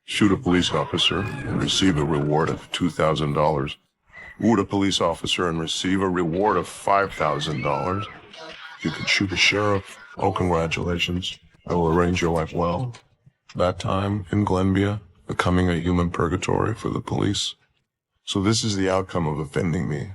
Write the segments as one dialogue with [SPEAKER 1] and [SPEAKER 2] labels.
[SPEAKER 1] Shoot a police officer and receive a reward of $2,000. Wound a police officer and receive a reward of $5,000. You could shoot a sheriff. Oh, congratulations. I will arrange your life well. That time in Glenvia, becoming a human purgatory for the police. So this is the outcome of offending me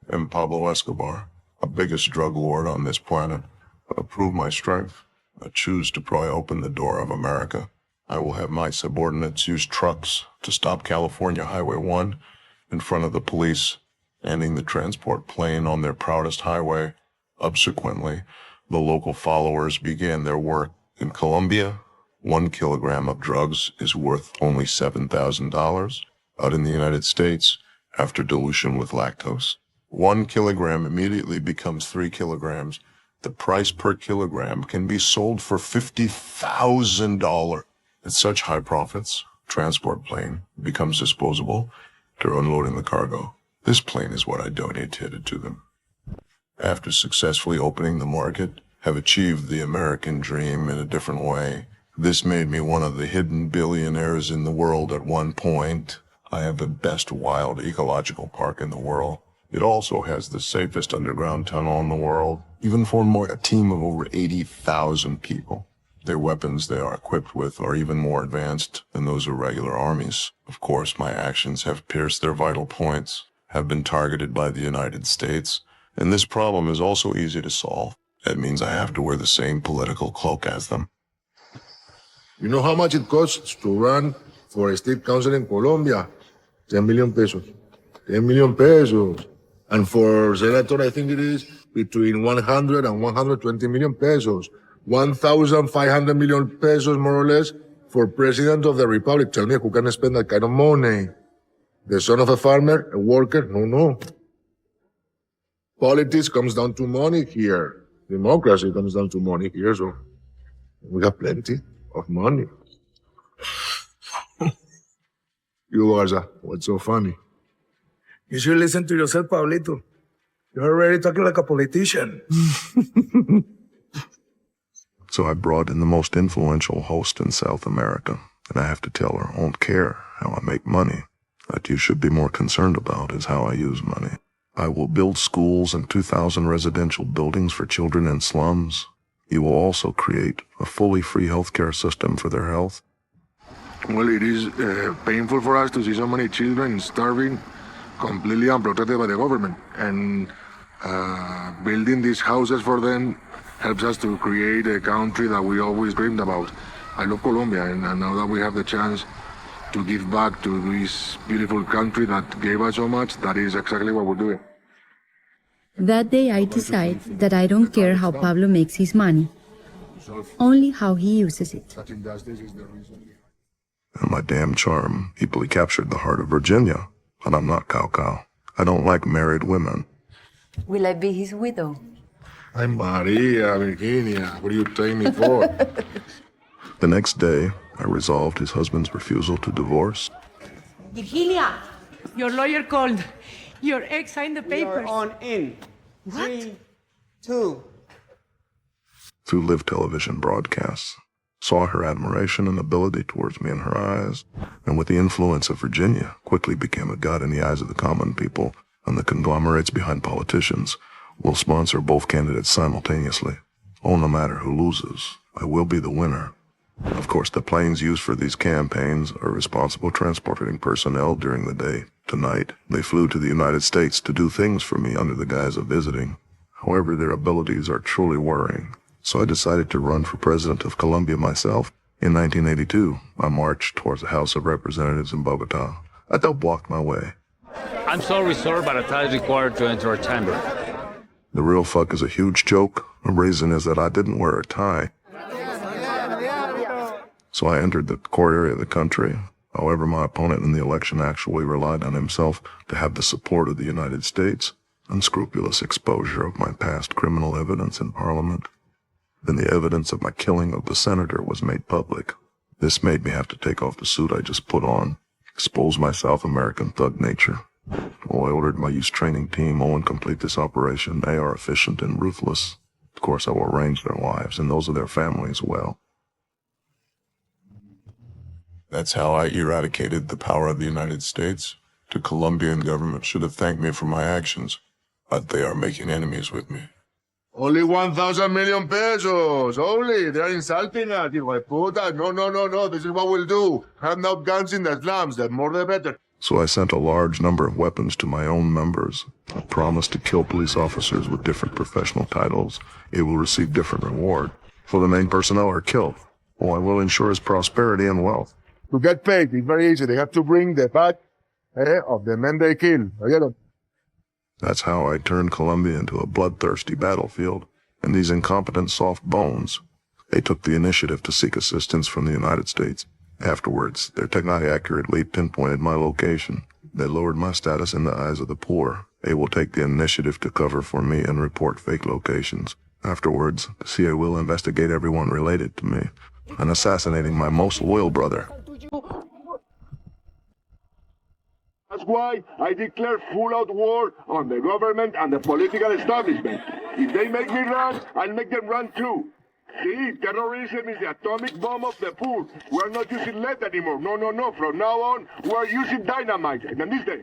[SPEAKER 1] and Pablo Escobar, the biggest drug lord on this planet. But prove my strength. I choose to pry open the door of America. I will have my subordinates use trucks to stop California Highway 1 in front of the police, ending the transport plane on their proudest highway. Subsequently, the local followers began their work. In Colombia, 1 kilogram of drugs is worth only $7,000. Out in the United States, after dilution with lactose, 1 kilogram immediately becomes 3 kilograms. The price per kilogram can be sold for $50,000. At such high profits, transport plane becomes disposable. They're unloading the cargo. This plane is what I donated to them. After successfully opening the market, have achieved the American dream in a different way. This made me one of the hidden billionaires in the world at one point. I have the best wild ecological park in the world. It also has the safest underground tunnel in the world, even for a team of over 80,000 people. Their weapons they are equipped with are even more advanced than those of regular armies. Of course, my actions have pierced their vital points, have been targeted by the United States, and this problem is also easy to solve. That means I have to wear the same political cloak as them.
[SPEAKER 2] You know how much it costs to run for a state council in Colombia? 10 million pesos. 10 million pesos. And for senator, I think it is between 100 and 120 million pesos. 1,500 million pesos, more or less, for president of the republic. Tell me who can spend that kind of money? The son of a farmer, a worker? No. Politics comes down to money here. Democracy comes down to money here, so we have plenty of money. You, Garza, what's so funny?
[SPEAKER 3] You should listen to yourself, Pablito. You're already talking like a politician.
[SPEAKER 1] So I brought in the most influential host in South America, and I have to tell her I won't care how I make money. What you should be more concerned about is how I use money. I will build schools and 2,000 residential buildings for children in slums. You will also create a fully free healthcare system for their health.
[SPEAKER 2] Well, it is painful for us to see so many children starving, completely unprotected by the government. And building these houses for them helps us to create a country that we always dreamed about. I love Colombia, and now that we have the chance to give back to this beautiful country that gave us so much, that is exactly what we're doing.
[SPEAKER 4] That day I decide that I don't care how Pablo makes his money, only how he uses it.
[SPEAKER 1] And my damn charm easily captured the heart of Virginia, and I'm not cow. I don't like married women.
[SPEAKER 5] Will I be his widow?
[SPEAKER 2] I'm Maria, Virginia. What are you taking me for?
[SPEAKER 1] The next day, I resolved his husband's refusal to divorce.
[SPEAKER 6] Virginia, your lawyer called. Your ex signed the papers.
[SPEAKER 7] You're on in.
[SPEAKER 6] What?
[SPEAKER 7] 3, 2.
[SPEAKER 1] Through live television broadcasts, saw her admiration and ability towards me in her eyes, and with the influence of Virginia, quickly became a god in the eyes of the common people, and the conglomerates behind politicians will sponsor both candidates simultaneously. Oh, no matter who loses, I will be the winner. Of course, the planes used for these campaigns are responsible transporting personnel during the day. Tonight, they flew to the United States to do things for me under the guise of visiting. However, their abilities are truly worrying. So I decided to run for president of Colombia myself. In 1982, I marched towards the House of Representatives in Bogota. I blocked my way.
[SPEAKER 8] I'm sorry, sir, but a tie is required to enter a chamber.
[SPEAKER 1] The real fuck is a huge joke. The reason is that I didn't wear a tie. So I entered the core area of the country. However, my opponent in the election actually relied on himself to have the support of the United States. Unscrupulous exposure of my past criminal evidence in Parliament. Then the evidence of my killing of the senator was made public. This made me have to take off the suit I just put on, expose my South American thug nature. Well, I ordered my youth training team, and complete this operation. They are efficient and ruthless. Of course, I will arrange their lives and those of their families well. That's how I eradicated the power of the United States. The Colombian government should have thanked me for my actions, but they are making enemies with me.
[SPEAKER 2] Only 1,000 million pesos. Only. They're insulting us. Hijo de puta. No. This is what we'll do. Hand out guns in the slums. The more the better.
[SPEAKER 1] So I sent a large number of weapons to my own members. I promised to kill police officers with different professional titles. It will receive different reward. For the main personnel are killed. I will ensure his prosperity and wealth.
[SPEAKER 2] To get paid, it's very easy. They have to bring the fat of the men they kill.
[SPEAKER 1] That's how I turned Colombia into a bloodthirsty battlefield. And these incompetent soft bones, they took the initiative to seek assistance from the United States. Afterwards, their technically accurately pinpointed my location. They lowered my status in the eyes of the poor. They will take the initiative to cover for me and report fake locations. Afterwards, the CIA will investigate everyone related to me, and assassinating my most loyal brother.
[SPEAKER 2] That's why I declare full-out war on the government and the political establishment. If they make me run, I'll make them run too. See, terrorism is the atomic bomb of the poor. We're not using lead anymore. No. From now on, we're using dynamite. And this day.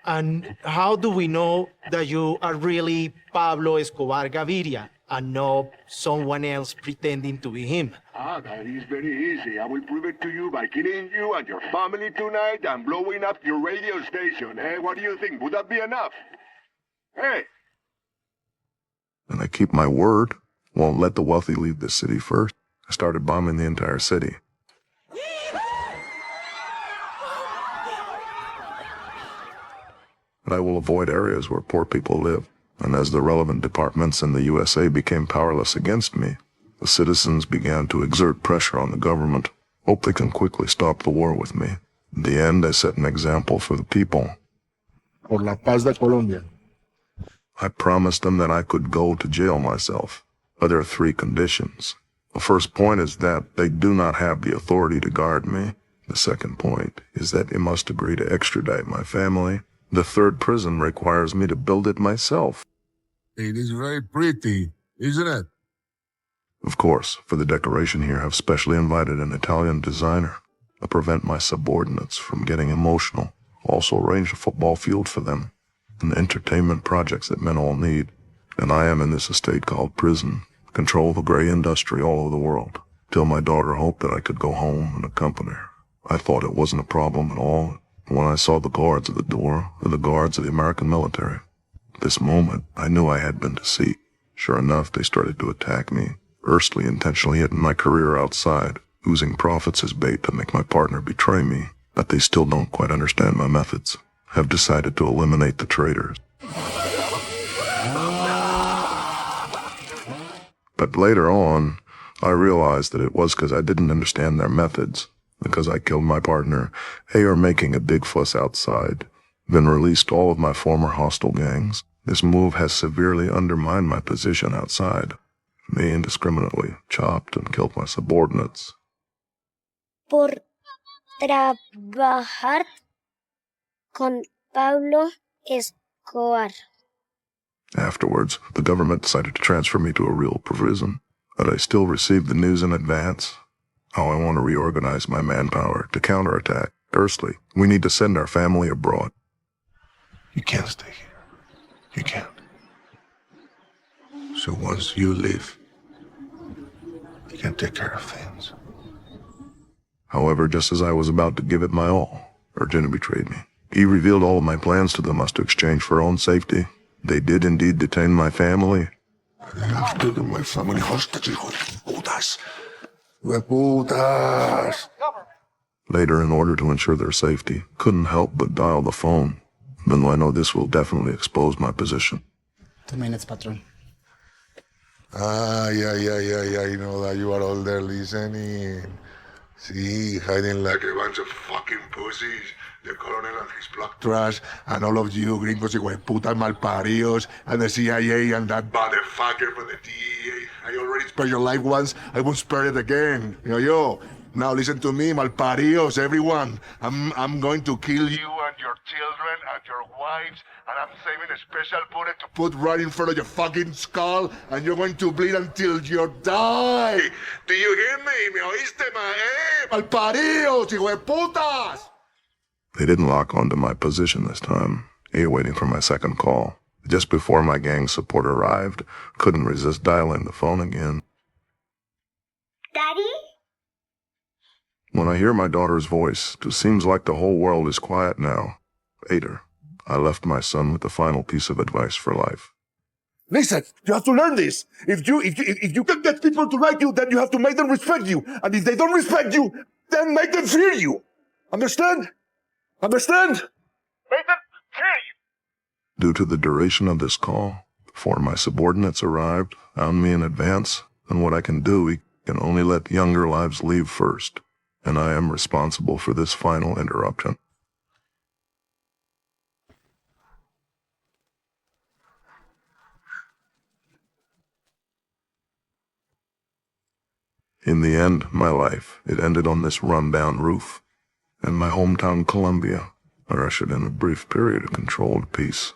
[SPEAKER 9] And how do we know that you are really Pablo Escobar Gaviria and not someone else pretending to be him?
[SPEAKER 2] That is very easy. I will prove it to you by killing you and your family tonight and blowing up your radio station. What do you think? Would that be enough? Hey!
[SPEAKER 1] And I keep my word. Won't let the wealthy leave the city first. I started bombing the entire city. But I will avoid areas where poor people live. And as the relevant departments in the USA became powerless against me, the citizens began to exert pressure on the government. Hope they can quickly stop the war with me. In the end, I set an example for the people.
[SPEAKER 2] Por la paz de Colombia.
[SPEAKER 1] I promised them that I could go to jail myself. But there are 3 conditions. The first point is that they do not have the authority to guard me. The second point is that they must agree to extradite my family. The third prison requires me to build it myself.
[SPEAKER 2] It is very pretty, isn't it?
[SPEAKER 1] Of course, for the decoration here, I've specially invited an Italian designer to prevent my subordinates from getting emotional. Also arranged a football field for them and entertainment projects that men all need. And I am in this estate called prison, control the gray industry all over the world, till my daughter hoped that I could go home and accompany her. I thought it wasn't a problem at all when I saw the guards at the door, or the guards of the American military. At this moment, I knew I had been deceived. Sure enough, they started to attack me, firstly intentionally hitting my career outside, using profits as bait to make my partner betray me. But they still don't quite understand my methods. Have decided to eliminate the traitors. But later on, I realized that it was because I didn't understand their methods. Because I killed my partner, they are making a big fuss outside, then released all of my former hostile gangs. This move has severely undermined my position outside. They indiscriminately chopped and killed my subordinates.
[SPEAKER 10] Por trabajar con Pablo Escobar.
[SPEAKER 1] Afterwards, the government decided to transfer me to a real prison, but I still received the news in advance. How I want to reorganize my manpower to counterattack. Firstly, we need to send our family abroad.
[SPEAKER 3] You can't stay here. You can't. So once you leave, you can take care of things.
[SPEAKER 1] However, just as I was about to give it my all, Virginia betrayed me. He revealed all of my plans to them as to exchange for her own safety. They did indeed detain my family.
[SPEAKER 3] They have taken my family hostage, hijo de putas. Hueputas.
[SPEAKER 1] Later, in order to ensure their safety, couldn't help but dial the phone, even though I know this will definitely expose my position.
[SPEAKER 11] 2 minutes, patron.
[SPEAKER 2] Yeah. You know that you are all there listening. See, hiding like a bunch of fucking pussies. The colonel and his black trash, and all of you gringos y hueputas malparidos, and the CIA and that motherfucker from the DEA. I already spared your life once, I won't spare it again. Yo. Now listen to me, malparidos, everyone. I'm going to kill you and your children and your wives, and I'm saving a special bullet to put right in front of your fucking skull, and you're going to bleed until you die. Do you hear me? ¿Me oíste, malparidos, hijo de putas?
[SPEAKER 1] They didn't lock onto my position this time, waiting for my second call. Just before my gang support arrived, couldn't resist dialing the phone again.
[SPEAKER 10] Daddy?
[SPEAKER 1] When I hear my daughter's voice, it seems like the whole world is quiet now. Ader, I left my son with the final piece of advice for life.
[SPEAKER 2] Listen, you have to learn this. If you can get people to like you, then you have to make them respect you. And if they don't respect you, then make them fear you. Understand? Understand? Make them fear you.
[SPEAKER 1] Due to the duration of this call, 4 of my subordinates arrived, found me in advance, and what I can do, we can only let younger lives leave first, and I am responsible for this final interruption. In the end, my life, it ended on this rundown roof, and my hometown Colombia, I ushered in a brief period of controlled peace.